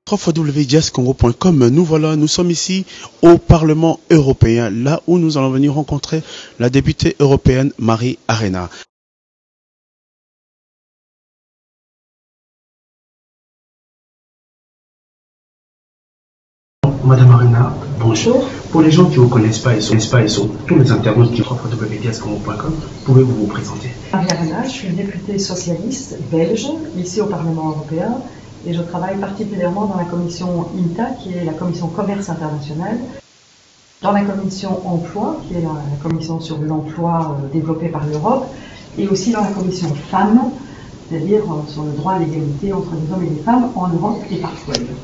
www.diascongo.com. Nous sommes ici au Parlement européen, là où nous allons venir rencontrer la députée européenne Marie Arena. Madame Arena, bonjour. Pour les gens qui ne vous connaissent pas, ils sont tous les internautes qui offrent www.diascongo.com, pouvez-vous vous présenter? Marie Arena, je suis députée socialiste belge, ici au Parlement européen, et je travaille particulièrement dans la commission INTA, qui est la commission commerce international, dans la commission emploi, qui est la commission sur l'emploi développée par l'Europe, et aussi dans la commission femmes, c'est-à-dire sur le droit à l'égalité entre les hommes et les femmes en Europe et partout ailleurs.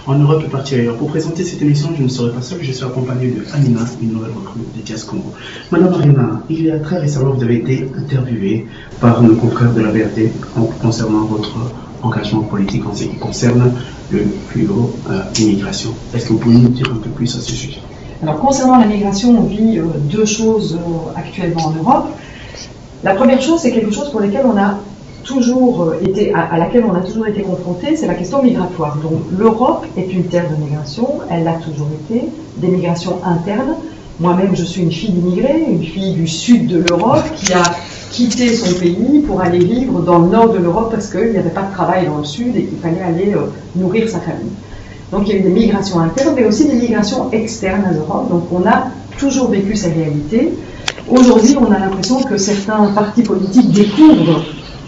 En Europe et partout ailleurs. Pour présenter cette émission, je ne serai pas seul, je suis accompagné de Amina, une nouvelle recrue de Diascongo. Madame Arena, il y a très récemment, vous avez été interviewée par nos confrères de la BRT concernant votre engagement politique en ce qui concerne le fléau d'immigration. Est-ce que vous pouvez nous dire un peu plus à ce sujet? Alors, concernant la migration, on vit deux choses actuellement en Europe. La première chose, c'est quelque chose pour lequel on a toujours été, à laquelle on a toujours été confronté, c'est la question migratoire. Donc l'Europe est une terre de migration, elle l'a toujours été, des migrations internes. Moi-même, je suis une fille d'immigrés, une fille du sud de l'Europe qui a quitté son pays pour aller vivre dans le nord de l'Europe parce qu'il n'y avait pas de travail dans le sud et qu'il fallait aller nourrir sa famille. Donc il y a eu des migrations internes, mais aussi des migrations externes à l'Europe. Donc on a toujours vécu ces réalités. Aujourd'hui, on a l'impression que certains partis politiques découvrent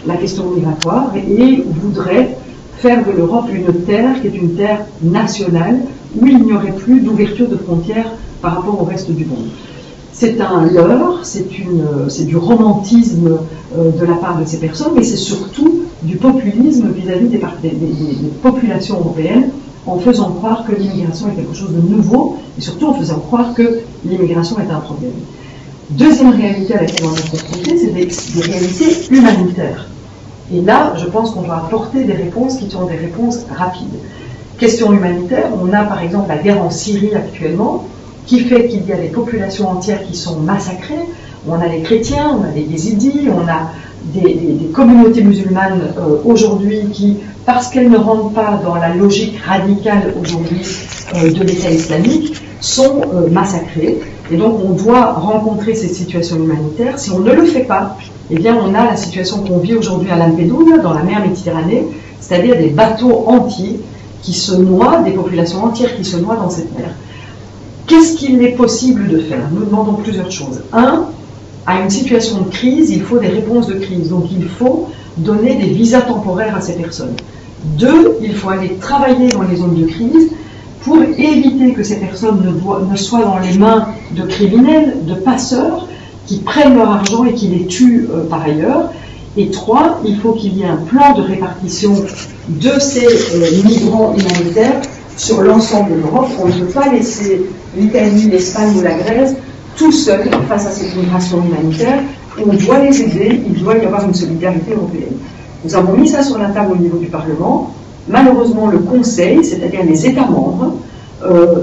la question migratoire et voudrait faire de l'Europe une terre qui est une terre nationale où il n'y aurait plus d'ouverture de frontières par rapport au reste du monde. C'est un leurre, c'est du romantisme de la part de ces personnes, mais c'est surtout du populisme vis-à-vis des populations européennes en faisant croire que l'immigration est quelque chose de nouveau et surtout en faisant croire que l'immigration est un problème. Deuxième réalité à laquelle on est confronté, c'est des réalités humanitaires. Et là, je pense qu'on doit apporter des réponses qui sont des réponses rapides. Question humanitaire, on a par exemple la guerre en Syrie actuellement, qui fait qu'il y a des populations entières qui sont massacrées. On a les chrétiens, on a les yézidis, on a des communautés musulmanes aujourd'hui qui, parce qu'elles ne rentrent pas dans la logique radicale aujourd'hui de l'État islamique, sont massacrées. Et donc on doit rencontrer cette situation humanitaire. Si on ne le fait pas, eh bien on a la situation qu'on vit aujourd'hui à Lampedusa, dans la mer Méditerranée, c'est-à-dire des bateaux entiers qui se noient, des populations entières qui se noient dans cette mer. Qu'est-ce qu'il est possible de faire? Nous demandons plusieurs choses. Un, à une situation de crise, il faut des réponses de crise. Donc il faut donner des visas temporaires à ces personnes. Deux, il faut aller travailler dans les zones de crise pour éviter que ces personnes ne soient dans les mains de criminels, de passeurs, qui prennent leur argent et qui les tuent par ailleurs. Et trois, il faut qu'il y ait un plan de répartition de ces migrants humanitaires sur l'ensemble de l'Europe. On ne peut pas laisser l'Italie, l'Espagne ou la Grèce tout seuls face à cette migration humanitaire. On doit les aider, il doit y avoir une solidarité européenne. Nous avons mis ça sur la table au niveau du Parlement. Malheureusement, le Conseil, c'est-à-dire les États membres,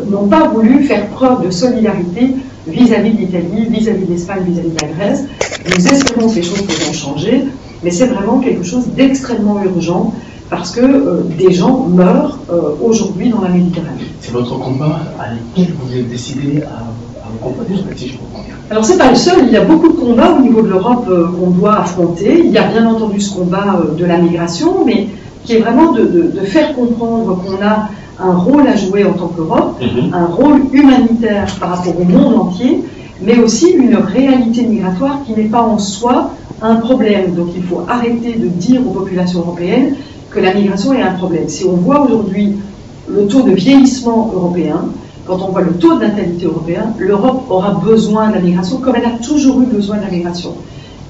n'ont pas voulu faire preuve de solidarité vis-à-vis de l'Italie, vis-à-vis de l'Espagne, vis-à-vis de la Grèce. Nous espérons que les choses pourront changer, mais c'est vraiment quelque chose d'extrêmement urgent parce que des gens meurent aujourd'hui dans la Méditerranée. C'est votre combat avec qui vous avez décidé à vous combattre, si je comprends bien. Alors c'est pas le seul, il y a beaucoup de combats au niveau de l'Europe qu'on doit affronter. Il y a bien entendu ce combat de la migration, mais qui est vraiment de faire comprendre qu'on a un rôle à jouer en tant qu'Europe, un rôle humanitaire par rapport au monde entier, mais aussi une réalité migratoire qui n'est pas en soi un problème. Donc il faut arrêter de dire aux populations européennes que la migration est un problème. Si on voit aujourd'hui le taux de vieillissement européen, quand on voit le taux de natalité européen, l'Europe aura besoin de la migration comme elle a toujours eu besoin de la migration.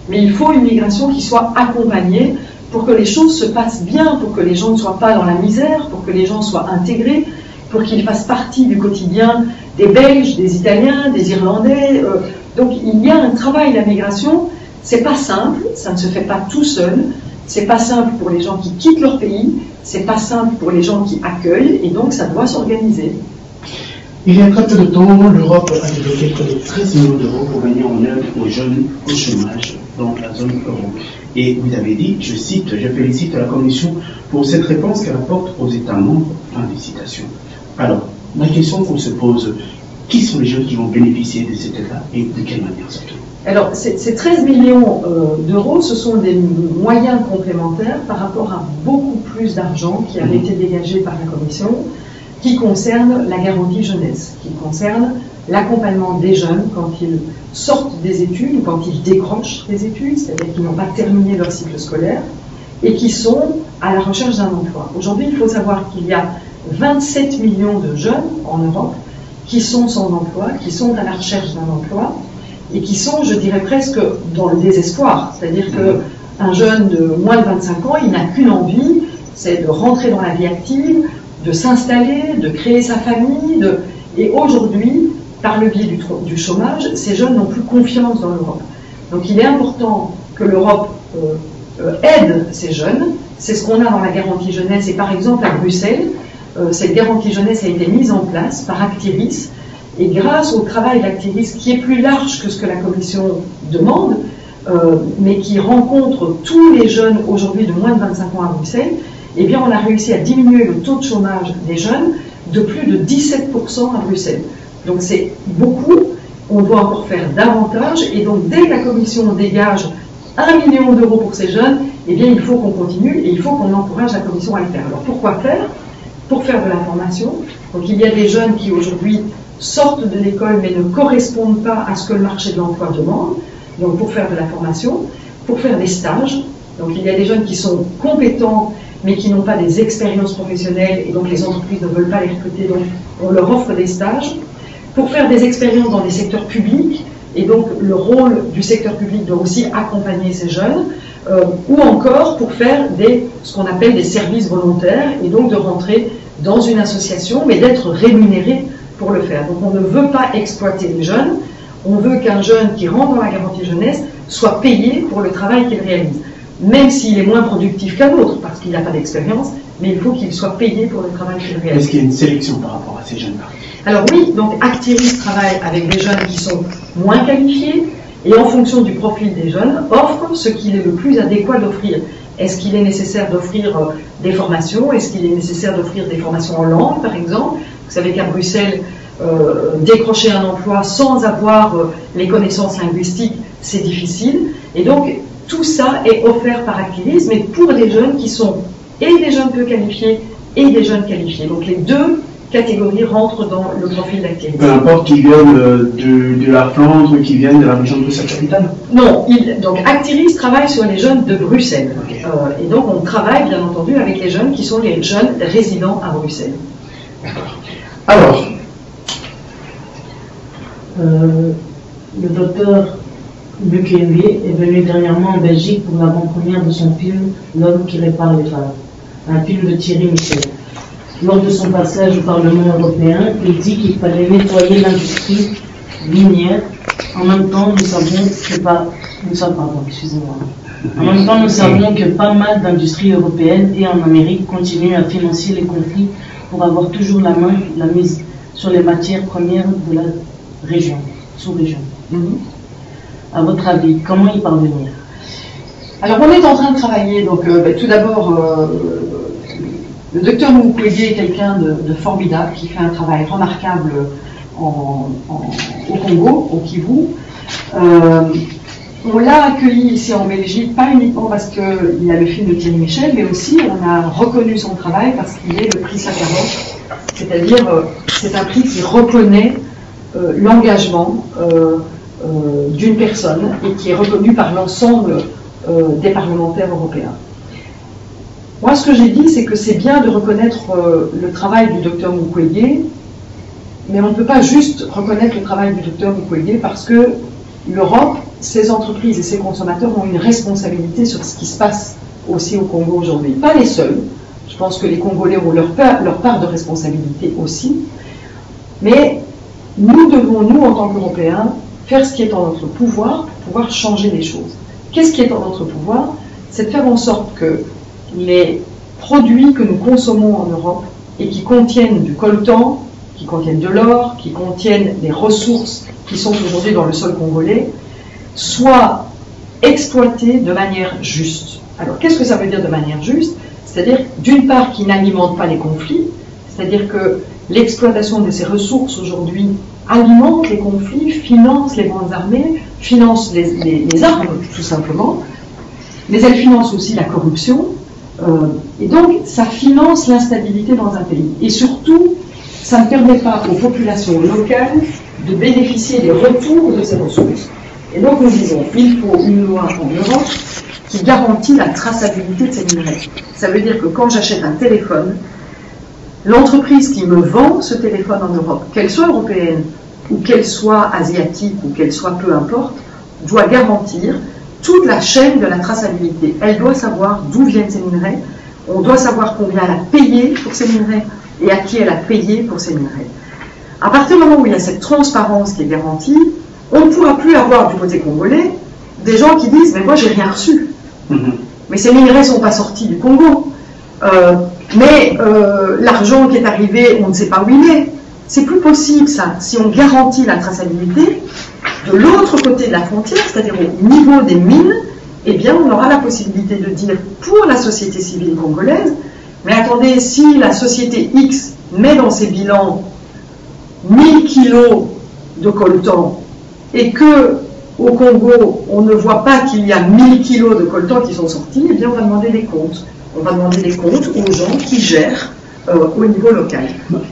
Mais il faut une migration qui soit accompagnée pour que les choses se passent bien, pour que les gens ne soient pas dans la misère, pour que les gens soient intégrés, pour qu'ils fassent partie du quotidien des Belges, des Italiens, des Irlandais. Donc il y a un travail, la migration, c'est pas simple, ça ne se fait pas tout seul, c'est pas simple pour les gens qui quittent leur pays, c'est pas simple pour les gens qui accueillent, et donc ça doit s'organiser. Il y a très peu de temps, l'Europe a débloqué près de 13 millions d'euros pour venir en aide aux jeunes au chômage dans la zone euro. Et vous avez dit, je cite, je félicite la Commission pour cette réponse qu'elle apporte aux États membres. Fin des citations. Alors, la question qu'on se pose, qui sont les jeunes qui vont bénéficier de cette aide-là et de quelle manière surtout? Alors, ces 13 millions d'euros, ce sont des moyens complémentaires par rapport à beaucoup plus d'argent qui avait été dégagé par la Commission, qui concerne la garantie jeunesse, qui concerne l'accompagnement des jeunes quand ils sortent des études ou quand ils décrochent des études, c'est-à-dire qu'ils n'ont pas terminé leur cycle scolaire, et qui sont à la recherche d'un emploi. Aujourd'hui, il faut savoir qu'il y a 27 millions de jeunes en Europe qui sont sans emploi, qui sont à la recherche d'un emploi, et qui sont, je dirais, presque dans le désespoir. C'est-à-dire qu'un jeune de moins de 25 ans, il n'a qu'une envie, c'est de rentrer dans la vie active, de s'installer, de créer sa famille. Et aujourd'hui, par le biais du chômage, ces jeunes n'ont plus confiance dans l'Europe. Donc il est important que l'Europe aide ces jeunes. C'est ce qu'on a dans la garantie jeunesse. Et par exemple, à Bruxelles, cette garantie jeunesse a été mise en place par Actiris. Et grâce au travail d'Actiris, qui est plus large que ce que la Commission demande, mais qui rencontre tous les jeunes aujourd'hui de moins de 25 ans à Bruxelles, eh bien on a réussi à diminuer le taux de chômage des jeunes de plus de 17% à Bruxelles. Donc c'est beaucoup, on doit encore faire davantage, et donc dès que la Commission dégage 1 million d'euros pour ces jeunes, eh bien il faut qu'on continue et il faut qu'on encourage la Commission à le faire. Alors pourquoi faire? Pour faire de la formation. Donc il y a des jeunes qui aujourd'hui sortent de l'école mais ne correspondent pas à ce que le marché de l'emploi demande, donc pour faire de la formation, pour faire des stages. Donc il y a des jeunes qui sont compétents mais qui n'ont pas des expériences professionnelles et donc les entreprises ne veulent pas les recruter, donc on leur offre des stages, pour faire des expériences dans des secteurs publics, et donc le rôle du secteur public doit aussi accompagner ces jeunes, ou encore pour faire ce qu'on appelle des services volontaires, et donc de rentrer dans une association, mais d'être rémunéré pour le faire. Donc on ne veut pas exploiter les jeunes, on veut qu'un jeune qui rentre dans la garantie jeunesse soit payé pour le travail qu'il réalise. Même s'il est moins productif qu'un autre, parce qu'il n'a pas d'expérience, mais il faut qu'il soit payé pour le travail qu'il réalise. Est-ce qu'il y a une sélection par rapport à ces jeunes-là? Alors oui, donc Actiris travaille avec des jeunes qui sont moins qualifiés, et en fonction du profil des jeunes, offre ce qu'il est le plus adéquat d'offrir. Est-ce qu'il est nécessaire d'offrir des formations? Est-ce qu'il est nécessaire d'offrir des formations en langue, par exemple? Vous savez qu'à Bruxelles, décrocher un emploi sans avoir les connaissances linguistiques, c'est difficile. Et donc, tout ça est offert par Actiris, mais pour des jeunes qui sont et des jeunes peu qualifiés et des jeunes qualifiés. Donc les deux catégories rentrent dans le profil d'Actiris. Peu importe qu'ils viennent de la Flandre, qu'ils viennent de la région de Bruxelles-Capitale? Non, donc Actiris travaille sur les jeunes de Bruxelles. Okay. Et donc on travaille bien entendu avec les jeunes qui sont les jeunes résidents à Bruxelles. D'accord. Alors, le docteur Mukwege est venu dernièrement en Belgique pour l'avant-première de son film L'homme qui répare les femmes, un film de Thierry Michel. Lors de son passage au Parlement européen, il dit qu'il fallait nettoyer l'industrie minière. En même temps, nous savons que pas mal d'industries européennes et en Amérique continuent à financer les conflits pour avoir toujours la mise sur les matières premières de la région, sous-région. À votre avis, comment y parvenir? Alors on est en train de travailler, donc tout d'abord, le docteur Mukwege est quelqu'un de formidable, qui fait un travail remarquable au Congo, au Kivu. On l'a accueilli ici en Belgique, pas uniquement parce qu'il y a le film de Thierry Michel, mais aussi on a reconnu son travail parce qu'il est le prix Sakharov, c'est-à-dire c'est un prix qui reconnaît l'engagement d'une personne et qui est reconnu par l'ensemble des parlementaires européens. Moi, ce que j'ai dit, c'est que c'est bien de reconnaître le travail du docteur Mukwege, mais on ne peut pas juste reconnaître le travail du docteur Mukwege parce que l'Europe, ses entreprises et ses consommateurs ont une responsabilité sur ce qui se passe aussi au Congo aujourd'hui. Pas les seuls. Je pense que les Congolais ont leur part de responsabilité aussi. Mais nous devons, nous, en tant qu'Européens, faire ce qui est en notre pouvoir pour pouvoir changer les choses. Qu'est-ce qui est en notre pouvoir? C'est de faire en sorte que les produits que nous consommons en Europe et qui contiennent du coltan, qui contiennent de l'or, qui contiennent des ressources qui sont aujourd'hui dans le sol congolais, soient exploitées de manière juste. Alors, qu'est-ce que ça veut dire de manière juste? C'est-à-dire, d'une part, qui n'alimente pas les conflits, c'est-à-dire que l'exploitation de ces ressources aujourd'hui alimente les conflits, finance les grandes armées, finance les armes, tout simplement, mais elle finance aussi la corruption, et donc ça finance l'instabilité dans un pays. Et surtout, ça ne permet pas aux populations locales de bénéficier des retours de ces ressources. Et donc nous disons, il faut une loi en Europe qui garantit la traçabilité de ces minerais. Ça veut dire que quand j'achète un téléphone, l'entreprise qui me vend ce téléphone en Europe, qu'elle soit européenne ou qu'elle soit asiatique ou qu'elle soit peu importe, doit garantir toute la chaîne de la traçabilité. Elle doit savoir d'où viennent ces minerais, on doit savoir combien elle a payé pour ces minerais et à qui elle a payé pour ces minerais. À partir du moment où il y a cette transparence qui est garantie, on ne pourra plus avoir du côté congolais des gens qui disent « mais moi j'ai rien reçu ». Mais ces minerais ne sont pas sortis du Congo. L'argent qui est arrivé, on ne sait pas où il est. C'est plus possible ça. Si on garantit la traçabilité, de l'autre côté de la frontière, c'est-à-dire au niveau des mines, eh bien on aura la possibilité de dire pour la société civile congolaise, mais attendez, si la société X met dans ses bilans 1000 kilos de coltan et que au Congo, on ne voit pas qu'il y a 1000 kilos de coltan qui sont sortis, eh bien on va demander des comptes. On va demander des comptes aux gens qui gèrent au niveau local.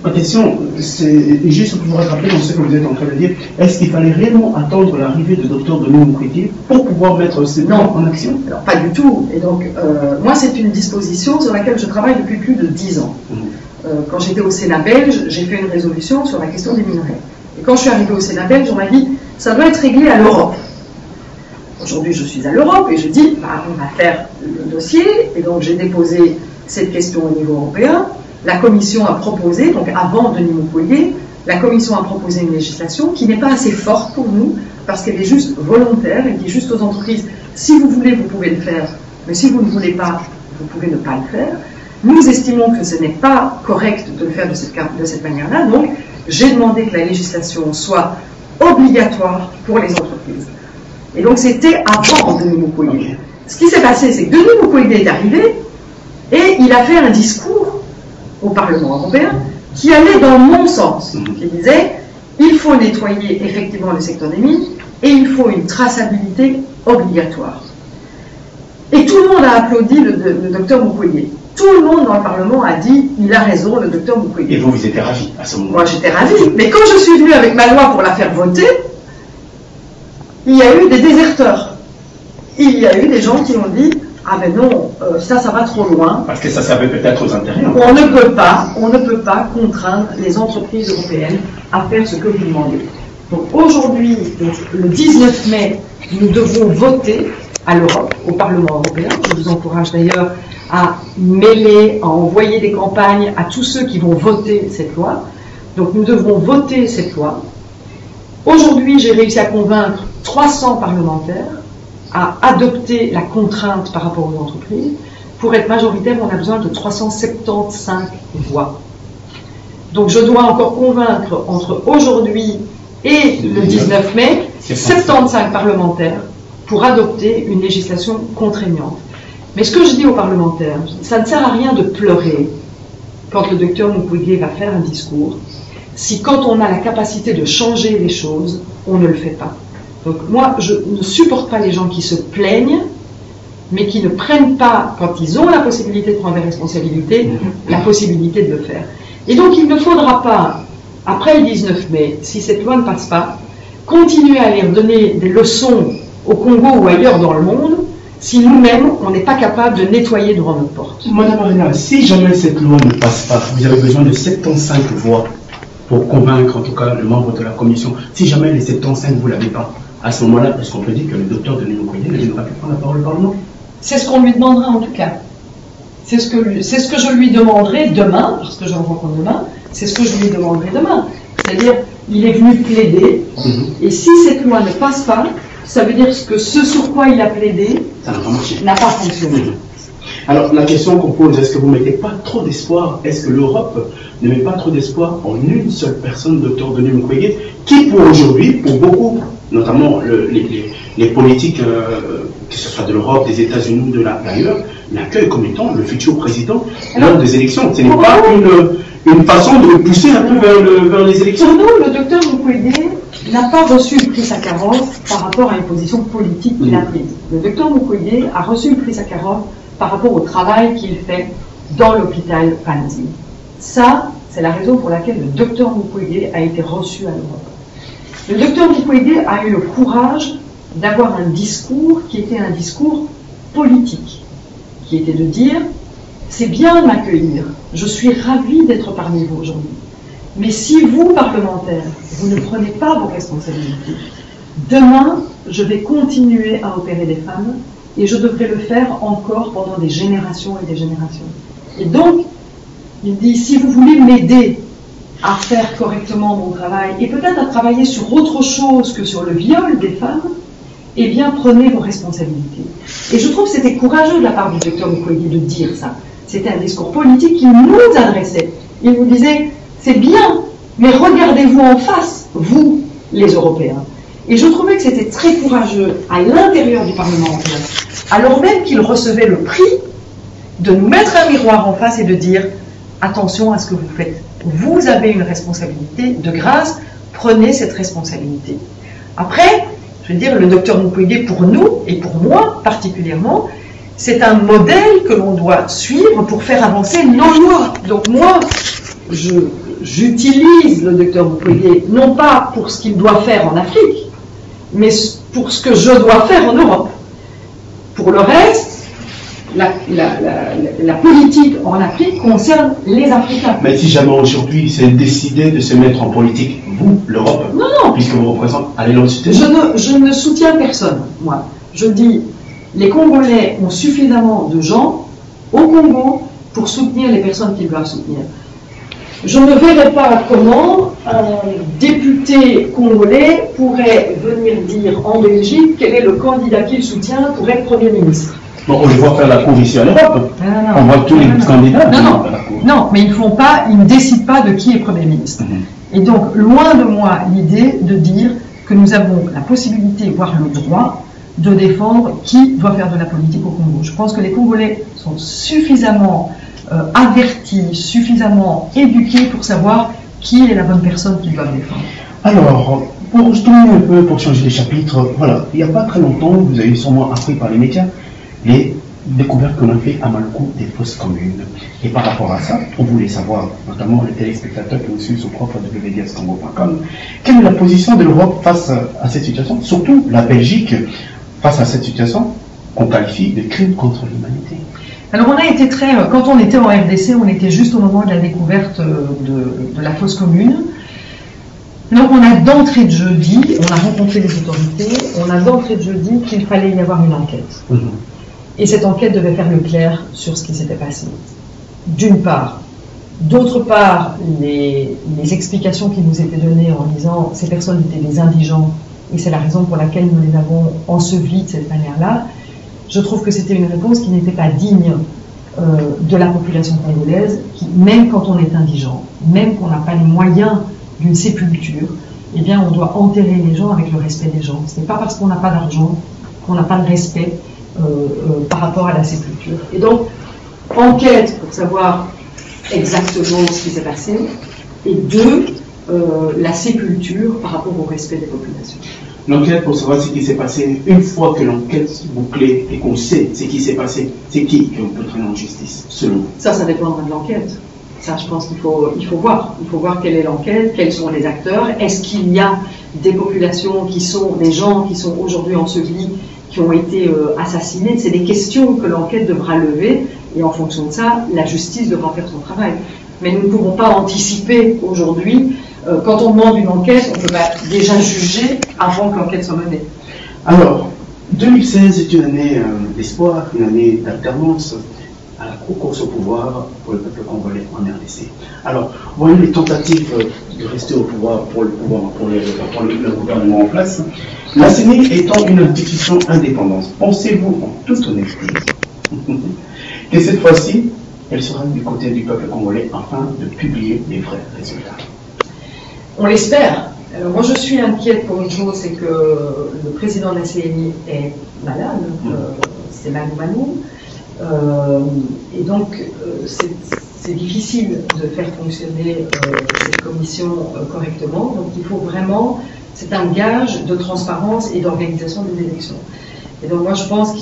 Ma question, c'est juste pour vous rattraper dans ce que vous êtes en train de dire, est-ce qu'il fallait réellement attendre l'arrivée du docteur Denis Mukwege pour pouvoir mettre ces plans en action? Alors, pas du tout. Et donc, moi, c'est une disposition sur laquelle je travaille depuis plus de 10 ans. Quand j'étais au Sénat belge, j'ai fait une résolution sur la question des minerais. Et quand je suis arrivée au Sénat belge, on m'a dit, ça doit être réglé à l'Europe. Aujourd'hui, je suis à l'Europe et je dis, on va faire le dossier. Et donc, j'ai déposé cette question au niveau européen. La Commission a proposé, donc avant Denis Mukwege, la Commission a proposé une législation qui n'est pas assez forte pour nous, parce qu'elle est juste volontaire, elle dit juste aux entreprises, si vous voulez, vous pouvez le faire, mais si vous ne voulez pas, vous pouvez ne pas le faire. Nous estimons que ce n'est pas correct de le faire de cette manière-là, donc j'ai demandé que la législation soit obligatoire pour les entreprises. Et donc c'était avant Denis Mukwege. Ce qui s'est passé, c'est que Denis Mukwege est arrivé et il a fait un discours au Parlement européen qui allait dans mon sens, qui disait il faut nettoyer effectivement le secteur des mines et il faut une traçabilité obligatoire. Et tout le monde a applaudi le docteur Mukwege. Tout le monde dans le Parlement a dit il a raison, le docteur Mukwege. Et vous étiez ravi à ce moment-là? Moi j'étais ravi, mais quand je suis venue avec ma loi pour la faire voter, il y a eu des déserteurs. Il y a eu des gens qui ont dit ah ben non, ça va trop loin. Parce que ça servait peut-être aux intérêts. On ne peut pas contraindre les entreprises européennes à faire ce que vous demandez. Donc aujourd'hui, le 19 mai, nous devons voter à l'Europe, au Parlement européen. Je vous encourage d'ailleurs à mêler, à envoyer des campagnes à tous ceux qui vont voter cette loi. Donc nous devons voter cette loi. Aujourd'hui, j'ai réussi à convaincre 300 parlementaires à adopter la contrainte par rapport aux entreprises. Pour être majoritaire, on a besoin de 375 voix. Donc je dois encore convaincre entre aujourd'hui et le 19 mai 75 parlementaires pour adopter une législation contraignante. Mais ce que je dis aux parlementaires, ça ne sert à rien de pleurer quand le docteur Mukwege va faire un discours, si quand on a la capacité de changer les choses, on ne le fait pas. Donc moi, je ne supporte pas les gens qui se plaignent, mais qui ne prennent pas, quand ils ont la possibilité de prendre des responsabilités, la possibilité de le faire. Et donc il ne faudra pas, après le 19 mai, si cette loi ne passe pas, continuer à aller donner des leçons au Congo ou ailleurs dans le monde, si nous-mêmes, on n'est pas capable de nettoyer devant notre porte. Madame Arena, si jamais cette loi ne passe pas, vous avez besoin de 75 voix pour convaincre en tout cas le membre de la commission. Si jamais les 75 vous ne l'avez pas, à ce moment-là, est-ce qu'on peut dire que le docteur Denis Mukwege ne viendra plus prendre la parole au Parlement? C'est ce qu'on lui demandera en tout cas. C'est ce que je lui demanderai demain, parce que je le rencontre demain, c'est ce que je lui demanderai demain. C'est-à-dire, il est venu plaider, et si cette loi ne passe pas, ça veut dire que ce sur quoi il a plaidé ça n'a pas marché. N'a pas fonctionné. Alors, la question qu'on pose, est-ce que vous ne mettez pas trop d'espoir, est-ce que l'Europe ne met pas trop d'espoir en une seule personne, Dr Denis Mukwege, qui pour aujourd'hui, pour beaucoup, notamment les politiques, que ce soit de l'Europe, des États-Unis ou d'ailleurs, l'accueillent comme étant le futur président lors des élections. Ce n'est pas une façon de le pousser un peu vers les élections. Pour nous, le docteur Mukwege n'a pas reçu le prix Sakharov par rapport à une position politique qu'il a prise. Le docteur Mukwege a reçu le prix Sakharov par rapport au travail qu'il fait dans l'hôpital Panzi. Ça, c'est la raison pour laquelle le docteur Mukwege a été reçu à l'Europe. Le docteur Mukwege a eu le courage d'avoir un discours qui était un discours politique, qui était de dire « c'est bien de m'accueillir, je suis ravi d'être parmi vous aujourd'hui, mais si vous, parlementaires, vous ne prenez pas vos responsabilités, demain, je vais continuer à opérer des femmes et je devrais le faire encore pendant des générations et des générations. Et donc, il dit, si vous voulez m'aider à faire correctement mon travail et peut-être à travailler sur autre chose que sur le viol des femmes, eh bien, prenez vos responsabilités. » Et je trouve que c'était courageux de la part du docteur Mukwege de dire ça. C'était un discours politique qu'il nous adressait. Il nous disait, c'est bien, mais regardez-vous en face, vous, les Européens. Et je trouvais que c'était très courageux à l'intérieur du Parlement européen, alors même qu'il recevait le prix, de nous mettre un miroir en face et de dire, attention à ce que vous faites. Vous avez une responsabilité, de grâce, prenez cette responsabilité. Après, je veux dire, le docteur Mukwege, pour nous, et pour moi particulièrement, c'est un modèle que l'on doit suivre pour faire avancer nos lois. Donc moi, j'utilise le docteur Mukwege, non pas pour ce qu'il doit faire en Afrique, mais pour ce que je dois faire en Europe. Pour le reste, la politique en Afrique concerne les Africains. Mais si jamais aujourd'hui c'est décidé de se mettre en politique, vous, l'Europe, puisque vous représentez, allez le citer. Je ne soutiens personne, moi. Je dis, les Congolais ont suffisamment de gens au Congo pour soutenir les personnes qu'ils doivent soutenir. Je ne verrai pas comment un député congolais pourrait venir dire en Belgique quel est le candidat qu'il soutient pour être Premier ministre. Bon, on le voit faire la cour ici en Europe. On voit tous les candidats. Non, mais ils ne décident pas de qui est Premier ministre. Et donc, loin de moi l'idée de dire que nous avons la possibilité, voire le droit, de défendre qui doit faire de la politique au Congo. Je pense que les Congolais sont suffisamment avertis, suffisamment éduqués pour savoir qui est la bonne personne qu'ils doivent défendre. Alors, pour se tourner un peu, pour changer les chapitres, voilà, il n'y a pas très longtemps, vous avez sûrement appris par les médias les découvertes qu'on a fait à Maluku des fosses communes. Et par rapport à ça, on voulait savoir, notamment les téléspectateurs qui nous suivent sur www.congo.com, quelle est la position de l'Europe face à cette situation, surtout la Belgique face à cette situation qu'on qualifie de crime contre l'humanité. Alors on a été quand on était en RDC, on était juste au moment de la découverte de la fosse commune. Donc on a d'entrée de jeu dit, on a rencontré les autorités, on a d'entrée de jeu dit qu'il fallait y avoir une enquête. Et cette enquête devait faire le clair sur ce qui s'était passé. D'une part. D'autre part, les explications qui nous étaient données en disant ces personnes étaient des indigents et c'est la raison pour laquelle nous les avons ensevelis de cette manière-là, je trouve que c'était une réponse qui n'était pas digne de la population congolaise, qui, même quand on est indigent, même qu'on n'a pas les moyens d'une sépulture, eh bien on doit enterrer les gens avec le respect des gens. Ce n'est pas parce qu'on n'a pas d'argent qu'on n'a pas de respect par rapport à la sépulture. Et donc, enquête pour savoir exactement ce qui s'est passé, et deux, la sépulture par rapport au respect des populations. L'enquête pour savoir ce qui s'est passé, une fois que l'enquête est bouclée et qu'on sait ce qui s'est passé, c'est qui qu'on peut traîner en justice, selon vous? Ça dépendra de l'enquête. Ça, je pense qu'il faut voir. Il faut voir quelle est l'enquête, quels sont les acteurs. Est-ce qu'il y a des populations des gens qui sont aujourd'hui ensevelis, qui ont été assassinés? C'est des questions que l'enquête devra lever, et en fonction de ça, la justice devra faire son travail. Mais nous ne pouvons pas anticiper aujourd'hui. Quand on demande une enquête, on peut déjà juger avant que l'enquête soit menée. Alors, 2016 est une année d'espoir, une année d'alternance à la course au pouvoir pour le peuple congolais en RDC. Alors, voyez les tentatives de rester au pouvoir pour le gouvernement en place. La CENI étant une institution indépendante, pensez-vous en toute honnêteté que cette fois-ci, elle sera du côté du peuple congolais afin de publier les vrais résultats. On l'espère. Alors moi je suis inquiète pour une chose, c'est que le président de la CNI est malade, c'est Manou. Et donc c'est difficile de faire fonctionner cette commission correctement. Donc il faut vraiment, c'est un gage de transparence et d'organisation des élections. Et donc moi je pense que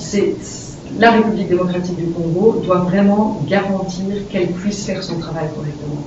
la République démocratique du Congo doit vraiment garantir qu'elle puisse faire son travail correctement.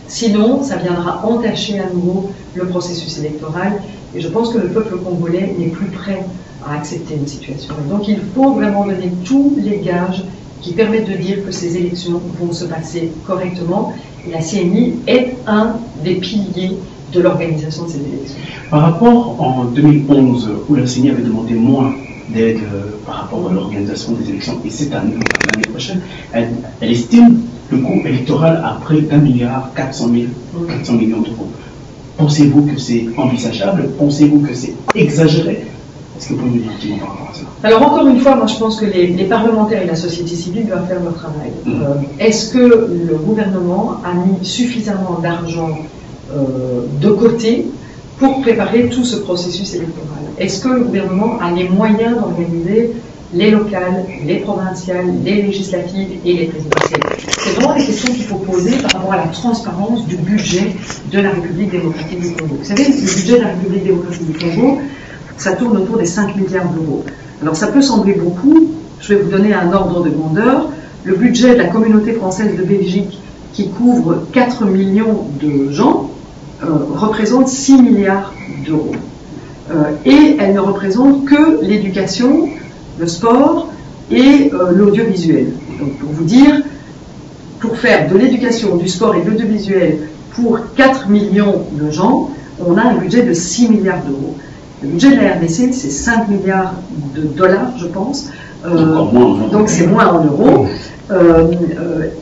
Sinon, ça viendra entacher à nouveau le processus électoral. Et je pense que le peuple congolais n'est plus prêt à accepter une situation. Et donc il faut vraiment donner tous les gages qui permettent de dire que ces élections vont se passer correctement. Et la CNI est un des piliers de l'organisation de ces élections. Par rapport en 2011, où la CNI avait demandé moins d'aide par rapport à l'organisation des élections, et cette année, l'année prochaine, elle estime le coût électoral à près d'1,4 milliard d'euros. Pensez-vous que c'est envisageable? Pensez-vous que c'est exagéré? Est-ce que vous pouvez nous dire un petit mot par rapport à ça? Alors encore une fois, moi je pense que les parlementaires et la société civile doivent faire leur travail. Est-ce que le gouvernement a mis suffisamment d'argent de côté pour préparer tout ce processus électoral? Est-ce que le gouvernement a les moyens d'organiser les locales, les provinciales, les législatives et les présidentielles? C'est vraiment des questions qu'il faut poser par rapport à la transparence du budget de la République démocratique du Congo. Vous savez, le budget de la République démocratique du Congo, ça tourne autour des 5 milliards d'euros. Alors ça peut sembler beaucoup, je vais vous donner un ordre de grandeur. Le budget de la communauté française de Belgique, qui couvre 4 millions de gens, représente 6 milliards d'euros. Et elle ne représente que l'éducation, le sport et l'audiovisuel. Donc pour vous dire, pour faire de l'éducation, du sport et de l'audiovisuel pour 4 millions de gens, on a un budget de 6 milliards d'euros. Le budget de la RDC, c'est 5 milliards de dollars, je pense. Donc c'est moins en euros.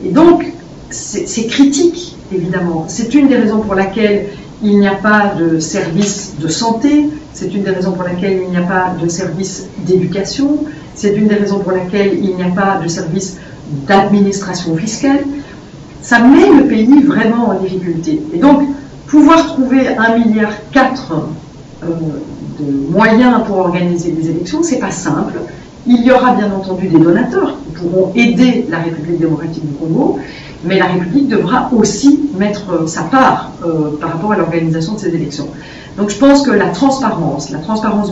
Et donc, c'est critique, évidemment. C'est une des raisons pour laquelle il n'y a pas de service de santé, c'est une des raisons pour laquelle il n'y a pas de service d'éducation, c'est une des raisons pour laquelle il n'y a pas de service d'administration fiscale. Ça met le pays vraiment en difficulté. Et donc, pouvoir trouver 1,4 milliard de moyens pour organiser des élections, c'est pas simple. Il y aura bien entendu des donateurs qui pourront aider la République démocratique du Congo, mais la République devra aussi mettre sa part par rapport à l'organisation de ces élections. Donc je pense que la transparence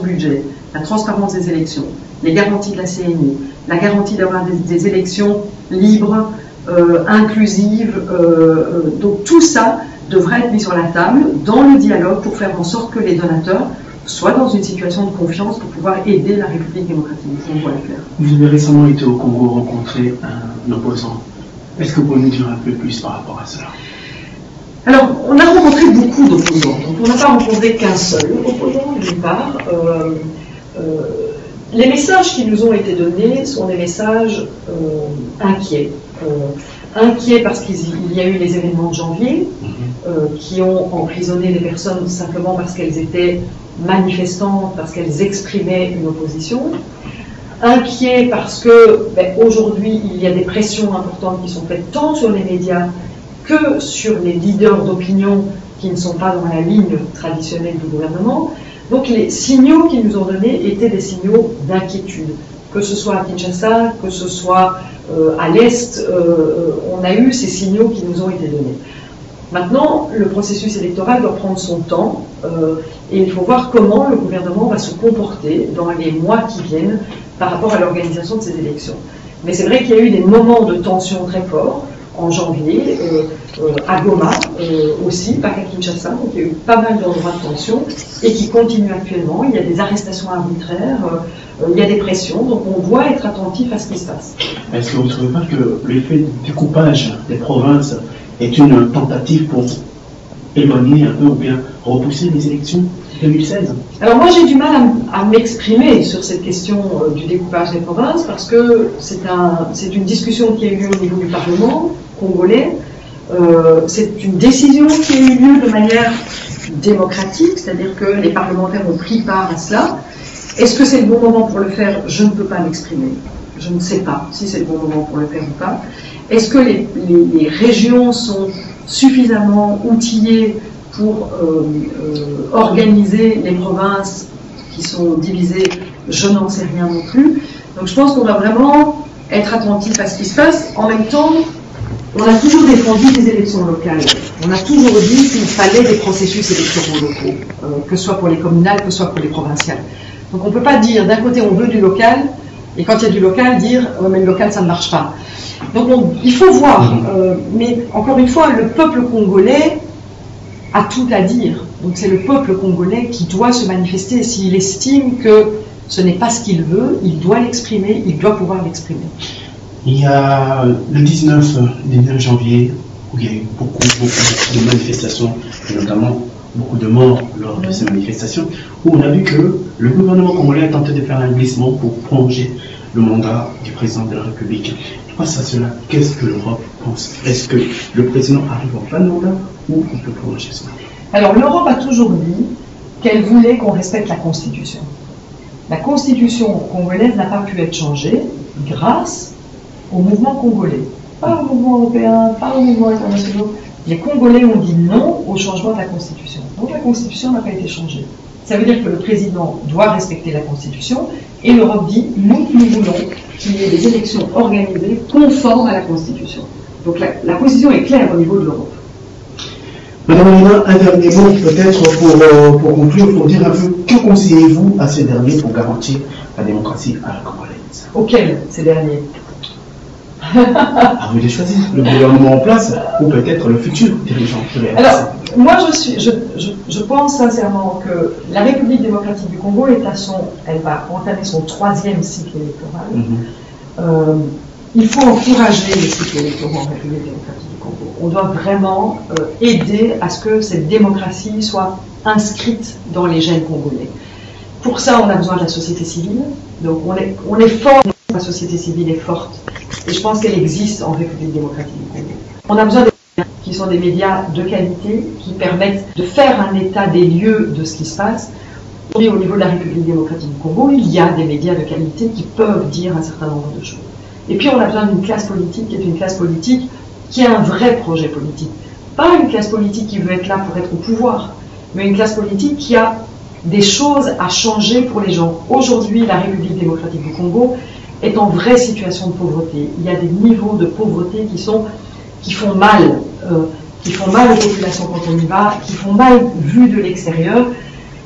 budget, la transparence des élections, les garanties de la CNI, la garantie d'avoir des élections libres, inclusives, donc tout ça devrait être mis sur la table dans le dialogue pour faire en sorte que les donateurs soient dans une situation de confiance pour pouvoir aider la République démocratique du Congo à le faire. Vous avez récemment été au Congo rencontrer un opposant. Est-ce que vous pouvez nous dire un peu plus par rapport à cela? Alors, on a rencontré beaucoup d'opposants, donc on n'a pas rencontré qu'un seul opposant, d'une part. Les messages qui nous ont été donnés sont des messages inquiets. Inquiets parce qu'il y a eu les événements de janvier qui ont emprisonné les personnes simplement parce qu'elles étaient manifestantes, parce qu'elles exprimaient une opposition. Inquiets parce que aujourd'hui il y a des pressions importantes qui sont faites tant sur les médias que sur les leaders d'opinion qui ne sont pas dans la ligne traditionnelle du gouvernement. Donc les signaux qu'ils nous ont donnés étaient des signaux d'inquiétude. Que ce soit à Kinshasa, que ce soit à l'Est, on a eu ces signaux qui nous ont été donnés. Maintenant, le processus électoral doit prendre son temps et il faut voir comment le gouvernement va se comporter dans les mois qui viennent par rapport à l'organisation de ces élections. Mais c'est vrai qu'il y a eu des moments de tension très forts en janvier, à Goma aussi, pas qu'à Kinshasa, donc il y a eu pas mal d'endroits de tension et qui continuent actuellement. Il y a des arrestations arbitraires, il y a des pressions, donc on doit être attentif à ce qui se passe. Est-ce que vous ne trouvez pas que l'effet du découpage des provinces est une tentative pour éloigner un peu ou bien repousser les élections 2016? Alors moi j'ai du mal à m'exprimer sur cette question du découpage des provinces parce que c'est une discussion qui a eu lieu au niveau du Parlement congolais, c'est une décision qui a eu lieu de manière démocratique, c'est-à-dire que les parlementaires ont pris part à cela. Est-ce que c'est le bon moment pour le faire? Je ne peux pas m'exprimer. je ne sais pas si c'est le bon moment pour le faire ou pas. Est-ce que les régions sont suffisamment outillées pour organiser les provinces qui sont divisées? Je n'en sais rien non plus. Donc je pense qu'on va vraiment être attentif à ce qui se passe. En même temps, on a toujours défendu des élections locales. On a toujours dit qu'il fallait des processus électoraux locaux, que ce soit pour les communales, que ce soit pour les provinciales. Donc on ne peut pas dire d'un côté on veut du local, et quand il y a du local, dire oh, mais le local ça ne marche pas. Donc il faut voir. Mais encore une fois, le peuple congolais a tout à dire. Donc c'est le peuple congolais qui doit se manifester. S'il estime que ce n'est pas ce qu'il veut, il doit l'exprimer, il doit pouvoir l'exprimer. Il y a le 19 janvier, où il y a eu beaucoup de manifestations, et notamment beaucoup de morts lors de ces manifestations, où on a vu que le gouvernement congolais a tenté de faire un glissement pour prolonger le mandat du président de la République. Face à cela, qu'est-ce que l'Europe pense? Est-ce que le président arrive en fin de mandat ou on peut prolonger cela? Alors l'Europe a toujours dit qu'elle voulait qu'on respecte la Constitution. La Constitution congolaise n'a pas pu être changée grâce au mouvement congolais. Pas au mouvement européen, pas au mouvement international. Les Congolais ont dit non au changement de la Constitution. Donc la Constitution n'a pas été changée. Ça veut dire que le président doit respecter la Constitution et l'Europe dit nous voulons qu'il y ait des élections organisées conformes à la Constitution. Donc la position est claire au niveau de l'Europe. Madame Alina, un dernier mot peut-être pour conclure, pour dire un peu que conseillez-vous à ces derniers pour garantir la démocratie à la congolaise? Auquel ces derniers? À vous de choisir le gouvernement en place ou peut-être le futur dirigeant de la RDC. Alors, moi je pense sincèrement que la République démocratique du Congo elle va entamer son 3e cycle électoral. Il faut encourager les cycles électoraux en République démocratique du Congo. On doit vraiment aider à ce que cette démocratie soit inscrite dans les gènes congolais. Pour ça, on a besoin de la société civile. Donc on est fort, la société civile est forte. Et je pense qu'elle existe en République démocratique du Congo. On a besoin des médias qui sont des médias de qualité, qui permettent de faire un état des lieux de ce qui se passe. Aujourd'hui, au niveau de la République démocratique du Congo, il y a des médias de qualité qui peuvent dire un certain nombre de choses. Et puis on a besoin d'une classe politique qui est une classe politique qui a un vrai projet politique. Pas une classe politique qui veut être là pour être au pouvoir, mais une classe politique qui a des choses à changer pour les gens. Aujourd'hui, la République démocratique du Congo est en vraie situation de pauvreté. Il y a des niveaux de pauvreté qui font mal aux populations quand on y va, qui font mal vu de l'extérieur.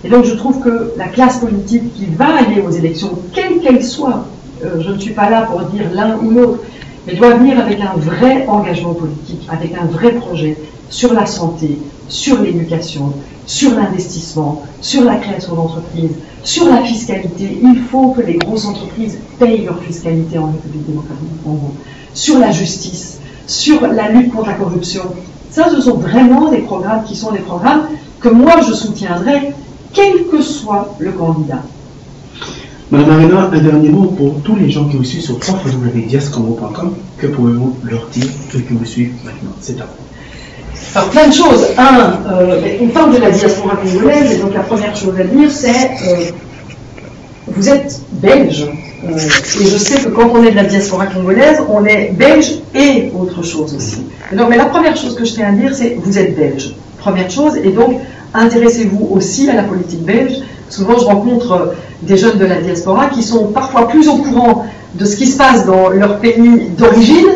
Et donc je trouve que la classe politique qui va aller aux élections, quelle qu'elle soit, je ne suis pas là pour dire l'un ou l'autre, mais doit venir avec un vrai engagement politique, avec un vrai projet sur la santé, sur l'éducation, sur l'investissement, sur la création d'entreprises, sur la fiscalité. Il faut que les grosses entreprises payent leur fiscalité en République démocratique du Congo, sur la justice, sur la lutte contre la corruption. Ça, ce sont vraiment des programmes qui sont des programmes que moi je soutiendrai, quel que soit le candidat. Madame Arena, un dernier mot pour tous les gens qui vous suivent sur www.diascongo.com. Que pouvez-vous leur dire, ceux qui vous suivent maintenant? C'est à vous. Alors, plein de choses. On parle de la diaspora congolaise, et donc la première chose à dire, c'est vous êtes belge. Et je sais que quand on est de la diaspora congolaise, on est belge et autre chose aussi. Donc, mais la première chose que je tiens à dire, c'est vous êtes belge. Première chose, et donc intéressez-vous aussi à la politique belge. Souvent, je rencontre des jeunes de la diaspora qui sont parfois plus au courant de ce qui se passe dans leur pays d'origine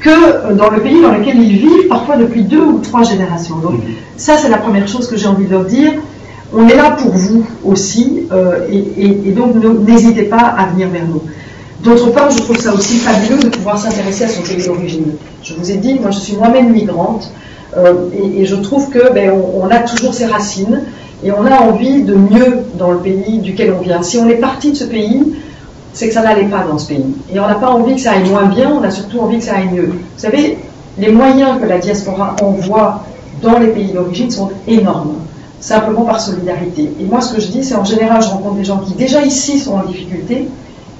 que dans le pays dans lequel ils vivent, parfois depuis 2 ou 3 générations. Donc ça, c'est la première chose que j'ai envie de leur dire. On est là pour vous aussi, et donc n'hésitez pas à venir vers nous. D'autre part, je trouve ça aussi fabuleux de pouvoir s'intéresser à son pays d'origine. Je vous ai dit, moi je suis moi-même migrante, et je trouve que on a toujours ses racines, et on a envie de mieux dans le pays duquel on vient. Si on est parti de ce pays, c'est que ça n'allait pas dans ce pays. Et on n'a pas envie que ça aille moins bien, on a surtout envie que ça aille mieux. Vous savez, les moyens que la diaspora envoie dans les pays d'origine sont énormes, simplement par solidarité. Et moi, ce que je dis, c'est en général, je rencontre des gens qui déjà ici sont en difficulté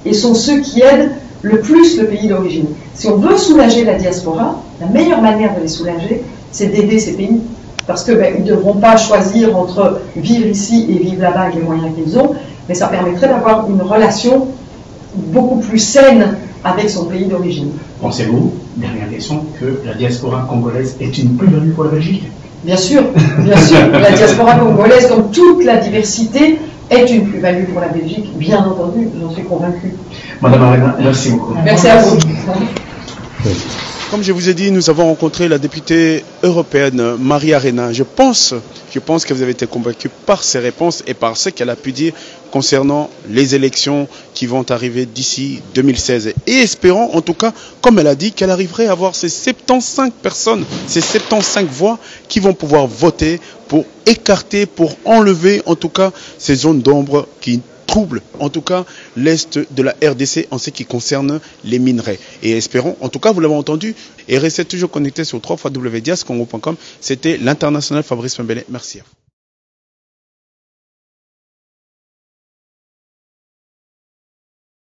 et sont ceux qui aident le plus le pays d'origine. Si on veut soulager la diaspora, la meilleure manière de les soulager, c'est d'aider ces pays. Parce qu'ils ne devront pas choisir entre vivre ici et vivre là-bas avec les moyens qu'ils ont, mais ça permettrait d'avoir une relation beaucoup plus saine avec son pays d'origine. Pensez-vous, dernière question, que la diaspora congolaise est une plus-value pour la Belgique? Bien sûr, bien sûr. La diaspora congolaise, comme toute la diversité, est une plus-value pour la Belgique, bien entendu, j'en suis convaincue. Madame Arena, merci beaucoup. Merci à vous. Comme je vous ai dit, nous avons rencontré la députée européenne Marie Arena. Je pense que vous avez été convaincu par ses réponses et par ce qu'elle a pu dire concernant les élections qui vont arriver d'ici 2016. Et espérons, en tout cas, comme elle a dit, qu'elle arriverait à avoir ces 75 personnes, ces 75 voix qui vont pouvoir voter pour écarter, pour enlever, en tout cas, ces zones d'ombre qui trouble en tout cas l'Est de la RDC en ce qui concerne les minerais. Et espérons, en tout cas vous l'avez entendu, et restez toujours connectés sur www.diascongo.com. C'était l'international Fabrice Mbele. Merci à vous.